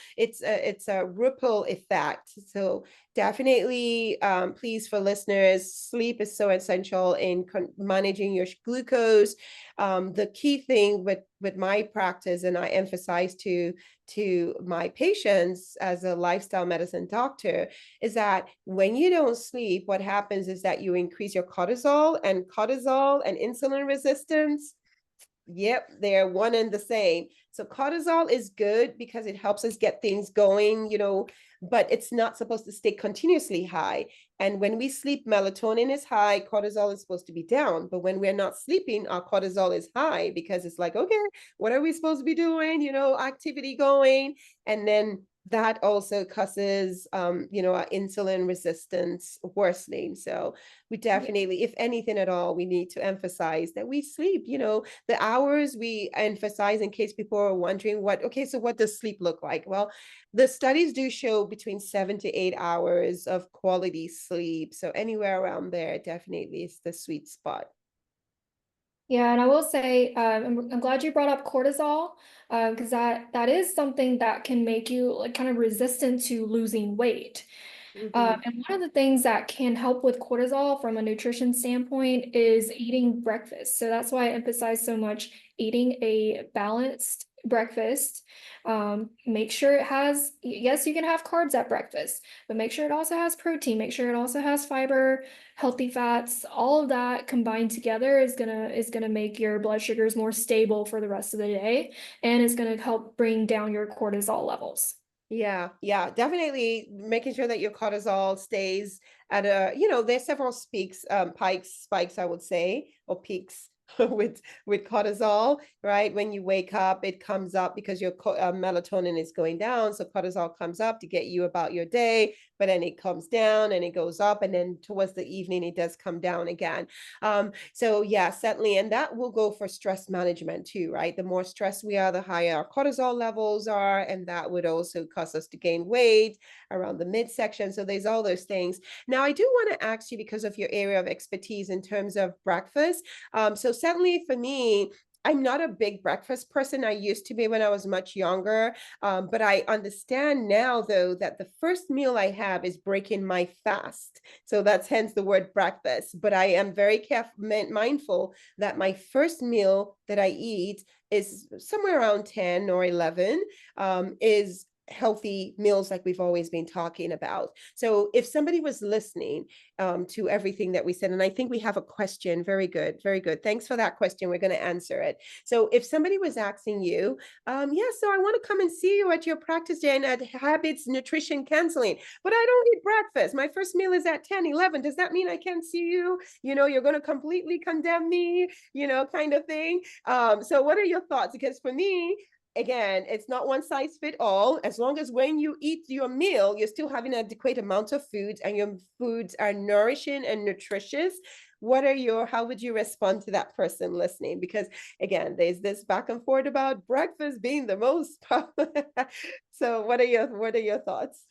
effect. So definitely, please for listeners, sleep is so essential in managing your glucose. The key thing with my practice, and I emphasize to my patients as a lifestyle medicine doctor, is that when you don't sleep, what happens is that you increase your cortisol and insulin resistance. Yep, they're one and the same. So cortisol is good because it helps us get things going, but it's not supposed to stay continuously high. And when we sleep, melatonin is high, cortisol is supposed to be down. But when we're not sleeping, our cortisol is high because it's like, okay, what are we supposed to be doing? Activity going. And then that also causes, our insulin resistance worsening. So we Yeah. definitely, if anything at all, we need to emphasize that we sleep, the hours we emphasize in case people are wondering so what does sleep look like? Well, the studies do show between 7 to 8 hours of quality sleep. So anywhere around there definitely is the sweet spot. Yeah, and I will say, I'm glad you brought up cortisol, because that is something that can make you like kind of resistant to losing weight. Mhm. And one of the things that can help with cortisol from a nutrition standpoint is eating breakfast. So that's why I emphasize so much eating a balanced breakfast. Make sure it has, yes, you can have carbs at breakfast, but make sure it also has protein, make sure it also has fiber, healthy fats. All of that combined together is gonna make your blood sugars more stable for the rest of the day, and it's gonna help bring down your cortisol levels. Yeah, yeah, definitely making sure that your cortisol stays at there's several spikes, I would say, or peaks with cortisol, right? When you wake up, it comes up because your melatonin is going down. So cortisol comes up to get you about your day, but then it comes down and it goes up. And then towards the evening, it does come down again. So yeah, certainly. And that will go for stress management too, right? The more stressed we are, the higher our cortisol levels are. And that would also cause us to gain weight around the midsection. So there's all those things. Now, I do want to ask you, because of your area of expertise in terms of breakfast. So certainly for me, I'm not a big breakfast person. I used to be when I was much younger. But I understand now, though, that the first meal I have is breaking my fast. So that's hence the word breakfast. But I am very mindful that my first meal that I eat is somewhere around 10 or 11, is healthy meals like we've always been talking about. So if somebody was listening to everything that we said, and I think we have a question, very good, very good. Thanks for that question. We're going to answer it. So if somebody was asking you, yeah, so I want to come and see you at your practice, Jane, at Habits Nutrition Counseling, but I don't eat breakfast. My first meal is at 10, 11. Does that mean I can't see you? You know, you're going to completely condemn me, you know, kind of thing. So what are your thoughts? Because for me, again, it's not one size fit all. As long as when you eat your meal, you're still having an adequate amount of foods and your foods are nourishing and nutritious. How would you respond to that person listening? Because again, there's this back and forth about breakfast being the most. So what are your thoughts?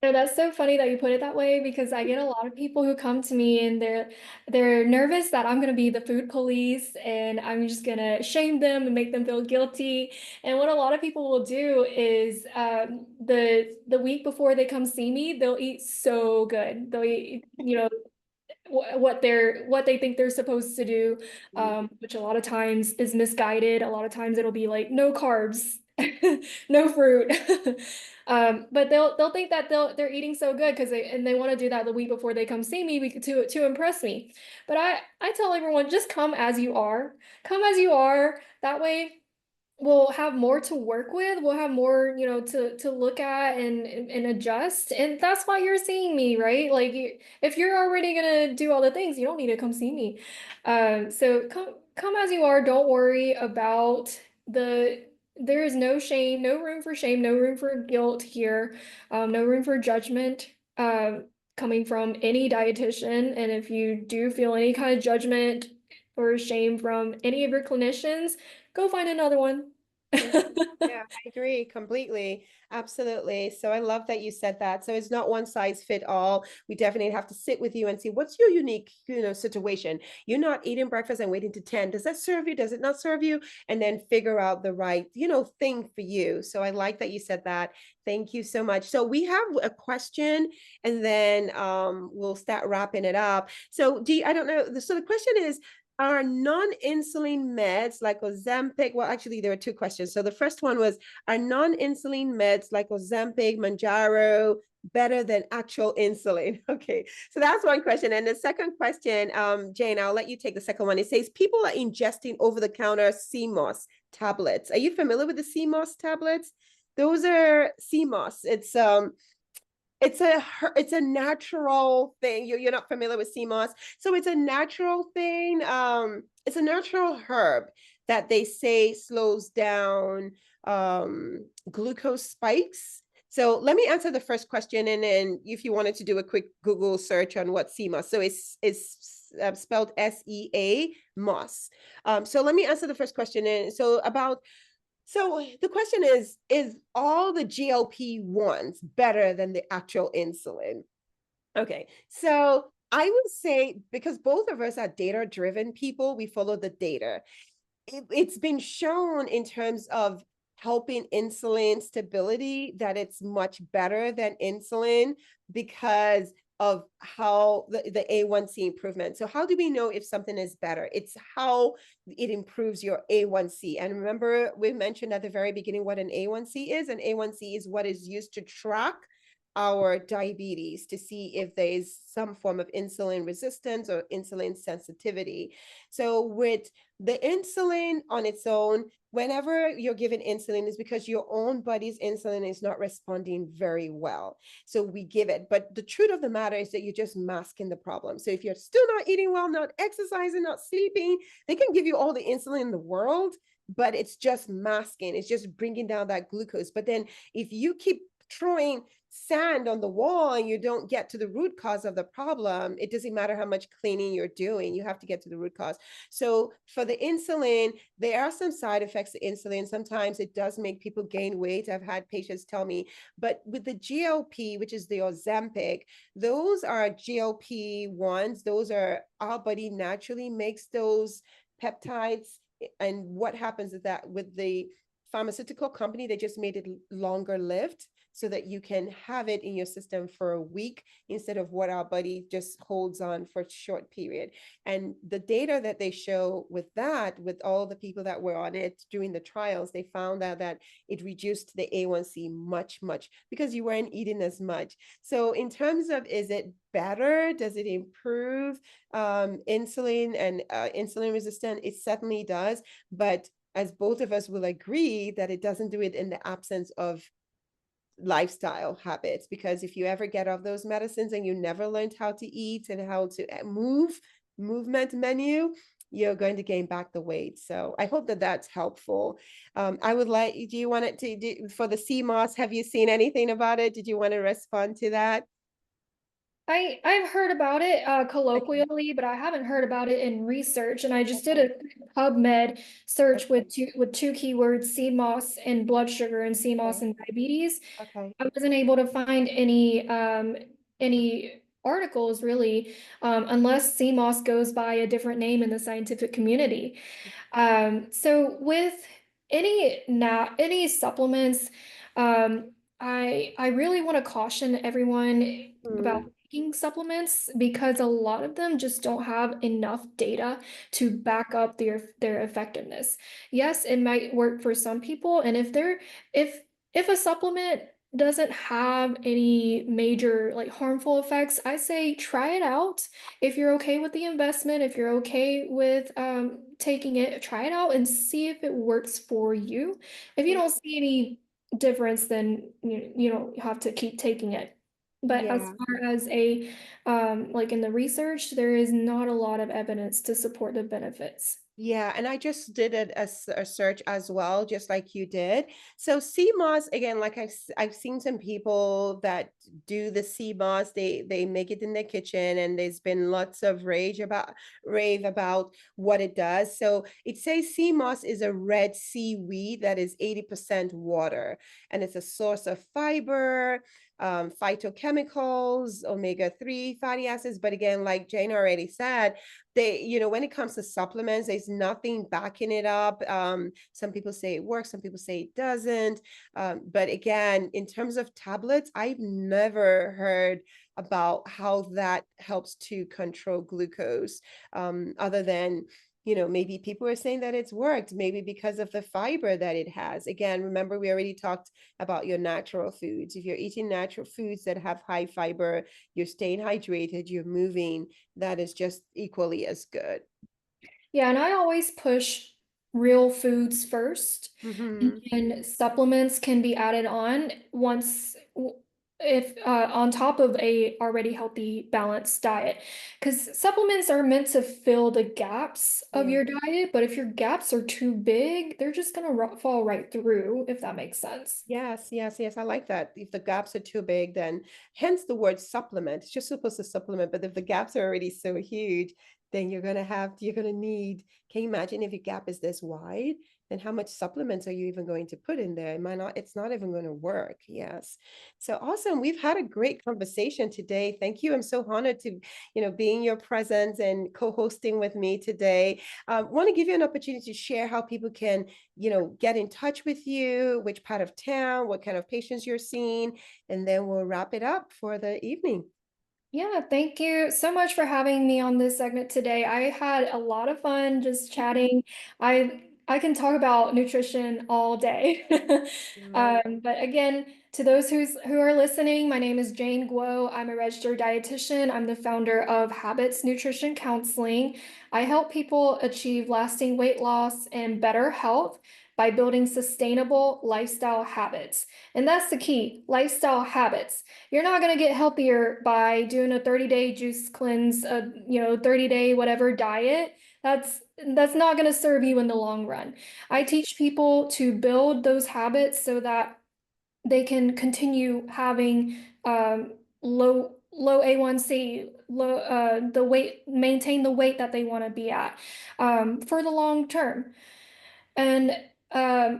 No, that's so funny that you put it that way because I get a lot of people who come to me and they're nervous that I'm gonna be the food police and I'm just gonna shame them and make them feel guilty. And what a lot of people will do is the week before they come see me, they'll eat so good. They'll eat, what they think they're supposed to do, which a lot of times is misguided. A lot of times it'll be like no carbs, no fruit. But they'll think that they're eating so good because they want to do that the week before they come see me to impress me. But I tell everyone just come as you are. Come as you are. That way we'll have more to work with. We'll have more, to look at and adjust. And that's why you're seeing me, right? Like if you're already gonna do all the things, you don't need to come see me. So come as you are. Don't worry about there is no shame, no room for shame, no room for guilt here, no room for judgment. Coming from any dietitian. And if you do feel any kind of judgment or shame from any of your clinicians, go find another one. Yeah, I agree completely. Absolutely. So I love that you said that. So it's not one size fit all. We definitely have to sit with you and see what's your unique, situation. You're not eating breakfast and waiting to 10. Does that serve you? Does it not serve you? And then figure out the right, thing for you. So I like that you said that. Thank you so much. So we have a question and then we'll start wrapping it up. So I don't know. So the question is, are non-insulin meds like Ozempic, well, actually, there are two questions. So the first one was, are non-insulin meds like Ozempic, Manjaro better than actual insulin? Okay, so that's one question. And the second question, Jane, I'll let you take the second one. It says, people are ingesting over-the-counter CMOS tablets. Are you familiar with the CMOS tablets? Those are CMOS. It's a natural thing. You're not familiar with sea moss, so it's a natural thing. It's a natural herb that they say slows down glucose spikes. So let me answer the first question, and then if you wanted to do a quick Google search on what sea moss, so it's spelled SEA moss. So let me answer the first question, and so the question is all the GLP-1s better than the actual insulin? Okay, so I would say, because both of us are data-driven people, we follow the data. It's been shown in terms of helping insulin stability that it's much better than insulin because of how the A1C improvement. So how do we know if something is better? It's how it improves your A1C. And remember, we mentioned at the very beginning what an A1C is. An A1C is what is used to track our diabetes to see if there's some form of insulin resistance or insulin sensitivity. So with the insulin on its own, whenever you're given insulin, is because your own body's insulin is not responding very well. So we give it. But the truth of the matter is that you're just masking the problem. So if you're still not eating well, not exercising, not sleeping, they can give you all the insulin in the world, but it's just masking. It's just bringing down that glucose. But then if you keep throwing sand on the wall and you don't get to the root cause of the problem, it doesn't matter how much cleaning you're doing, you have to get to the root cause. So for the insulin, there are some side effects to insulin. Sometimes it does make people gain weight. I've had patients tell me, but with the GLP, which is the Ozempic, those are GLP-1s. Those are, our body naturally makes those peptides. And what happens is that with the pharmaceutical company, they just made it longer lived. so that you can have it in your system for a week instead of what our body just holds on for a short period. And the data that they show with that, with all the people that were on it during the trials, they found out that it reduced the A1C much because you weren't eating as much. So in terms of, is it better? Does it improve insulin and insulin resistance? It certainly does. But as both of us will agree, that it doesn't do it in the absence of lifestyle habits, because if you ever get off those medicines and you never learned how to eat and how to movement menu, you're going to gain back the weight. So I hope that that's helpful. I would like, do you want it to do for the CMOS? Have you seen anything about it? Did you want to respond to that? I've heard about it Okay, colloquially, but I haven't heard about it in research. And I just did okay, a PubMed search okay, with two keywords, sea moss and blood sugar, and sea moss okay, and diabetes. okay. I wasn't able to find any articles really, unless sea moss goes by a different name in the scientific community. So with any supplements, I really want to caution everyone about Hmm. taking supplements because a lot of them just don't have enough data to back up their effectiveness. Yes, it might work for some people, and if a supplement doesn't have any major like harmful effects, I say try it out. If you're okay with the investment, if you're okay with taking it, try it out and see if it works for you. If you don't see any difference, then you don't have to keep taking it. But as Yeah. far as a like in the research, there is not a lot of evidence to support the benefits. Yeah, and I just did a search as well, just like you did. So CMOS, again, like I've seen some people that do the CMOS, they make it in their kitchen, and there's been lots of rave about what it does. So it says CMOS is a red seaweed that is 80% water, and it's a source of fiber, phytochemicals, omega-3 fatty acids. But again, like Jane already said, when it comes to supplements, there's nothing backing it up. Some people say it works, some people say it doesn't. But again, in terms of tablets, I've never heard about how that helps to control glucose, other than maybe people are saying that it's worked, maybe because of the fiber that it has. Again, remember, we already talked about your natural foods. If you're eating natural foods that have high fiber, you're staying hydrated, you're moving, that is just equally as good. Yeah, and I always push real foods first, and Mm-hmm. then supplements can be added on once if on top of a already healthy balanced diet. Because supplements are meant to fill the gaps of Yeah. your diet, but if your gaps are too big, they're just gonna fall right through, if that makes sense. Yes. I like that. If the gaps are too big, then hence the word supplement. It's just supposed to supplement, but if the gaps are already so huge, then you're gonna need. Can you imagine if your gap is this wide? Then how much supplements are you even going to put in there? It might not, it's not even going to work. Yes. So awesome. We've had a great conversation today. Thank you. I'm so honored to, be in your presence and co-hosting with me today. Want to give you an opportunity to share how people can get in touch with you, which part of town, what kind of patients you're seeing, and then we'll wrap it up for the evening. Yeah, thank you so much for having me on this segment today. I had a lot of fun just chatting. I can talk about nutrition all day. Right. But again, to those who are listening, my name is Jane Guo. I'm a registered dietitian. I'm the founder of Habits Nutrition Counseling. I help people achieve lasting weight loss and better health by building sustainable lifestyle habits. And that's the key, lifestyle habits. You're not going to get healthier by doing a 30-day juice cleanse, a 30-day whatever diet. That's not going to serve you in the long run. I teach people to build those habits so that they can continue having low A1C, the weight, maintain the weight that they want to be at for the long term. And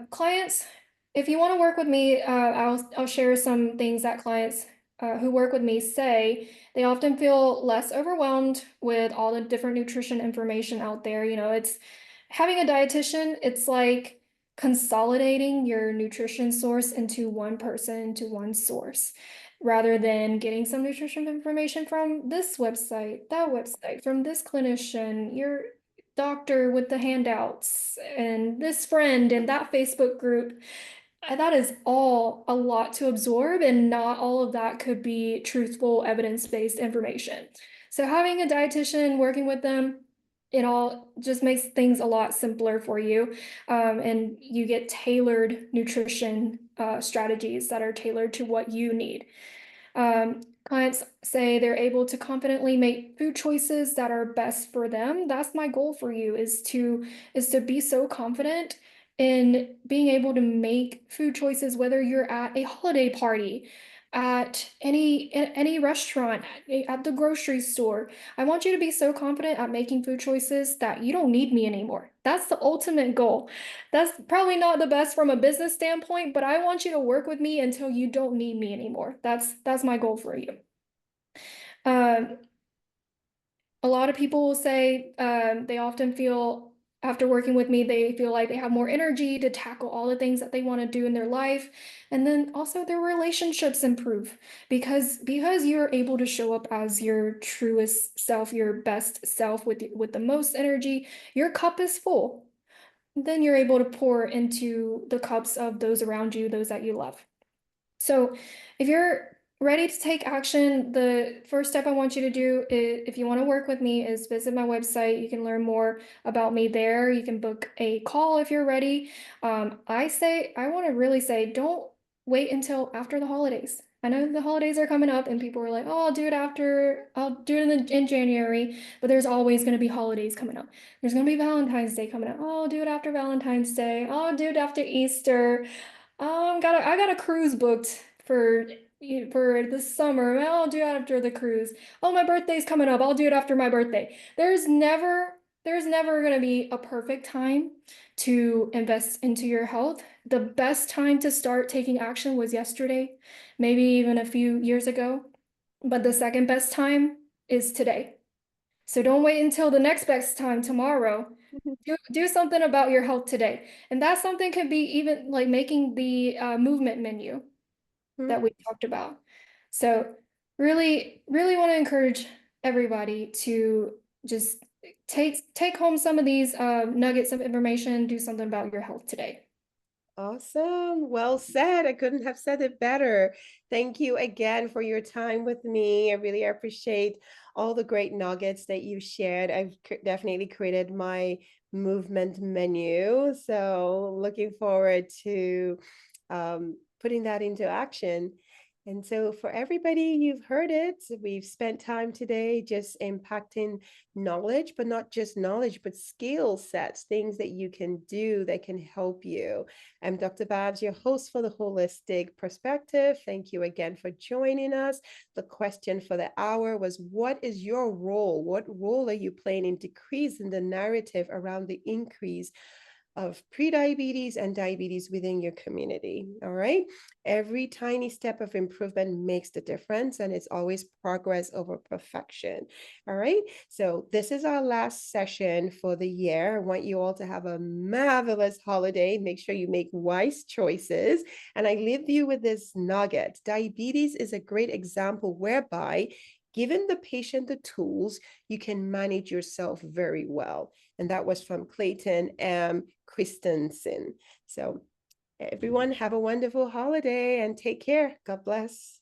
clients, if you want to work with me, I'll share some things that clients who work with me say. They often feel less overwhelmed with all the different nutrition information out there. It's having a dietitian. It's like consolidating your nutrition source into one person, into one source, rather than getting some nutrition information from this website, that website, from this clinician, your doctor with the handouts, and this friend and that Facebook group. That is all a lot to absorb, and not all of that could be truthful, evidence-based information. So having a dietitian, working with them, it all just makes things a lot simpler for you. And you get tailored nutrition strategies that are tailored to what you need. Clients say they're able to confidently make food choices that are best for them. That's my goal for you, is to be so confident in being able to make food choices, whether you're at a holiday party, at any restaurant, at the grocery store. I want you to be so confident at making food choices that you don't need me anymore. That's the ultimate goal. That's probably not the best from a business standpoint, but I want you to work with me until you don't need me anymore. That's my goal for you. Um, a lot of people will say they often feel after working with me, they feel like they have more energy to tackle all the things that they want to do in their life. And then also their relationships improve because you're able to show up as your truest self, your best self with the most energy. Your cup is full. Then you're able to pour into the cups of those around you, those that you love. So if you're ready to take action, the first step I want you to do is, if you want to work with me, is visit my website. You can learn more about me there. You can book a call if you're ready. I want to really say, don't wait until after the holidays. I know the holidays are coming up and people are like, oh, I'll do it in January, but there's always going to be holidays coming up. There's going to be Valentine's Day coming up. Oh, I'll do it after Valentine's Day. Oh, I'll do it after Easter. I got a cruise booked for this summer. Well, I'll do it after the cruise. Oh, my birthday's coming up. I'll do it after my birthday. There's never going to be a perfect time to invest into your health. The best time to start taking action was yesterday, maybe even a few years ago. But the second best time is today. So don't wait until the next best time tomorrow. Do something about your health today. And that something could be even like making the movement menu that we talked about. So really, really want to encourage everybody to just take home some of these nuggets of information, do something about your health today. Awesome. Well said. I couldn't have said it better. Thank you again for your time with me. I really appreciate all the great nuggets that you shared. I've definitely created my movement menu. So looking forward to putting that into action. And so for everybody, you've heard it. We've spent time today just impacting knowledge, but not just knowledge, but skill sets, things that you can do that can help you. I'm Dr. Babs, your host for the Holistic Perspective. Thank you again for joining us. The question for the hour was, what is your role? What role are you playing in decreasing the narrative around the increase of prediabetes and diabetes within your community? All right. Every tiny step of improvement makes the difference, and it's always progress over perfection. All right. So this is our last session for the year. I want you all to have a marvelous holiday. Make sure you make wise choices. And I leave you with this nugget. Diabetes is a great example whereby, given the patient the tools, you can manage yourself very well. And that was from Clayton M. Christensen. So everyone have a wonderful holiday and take care. God bless.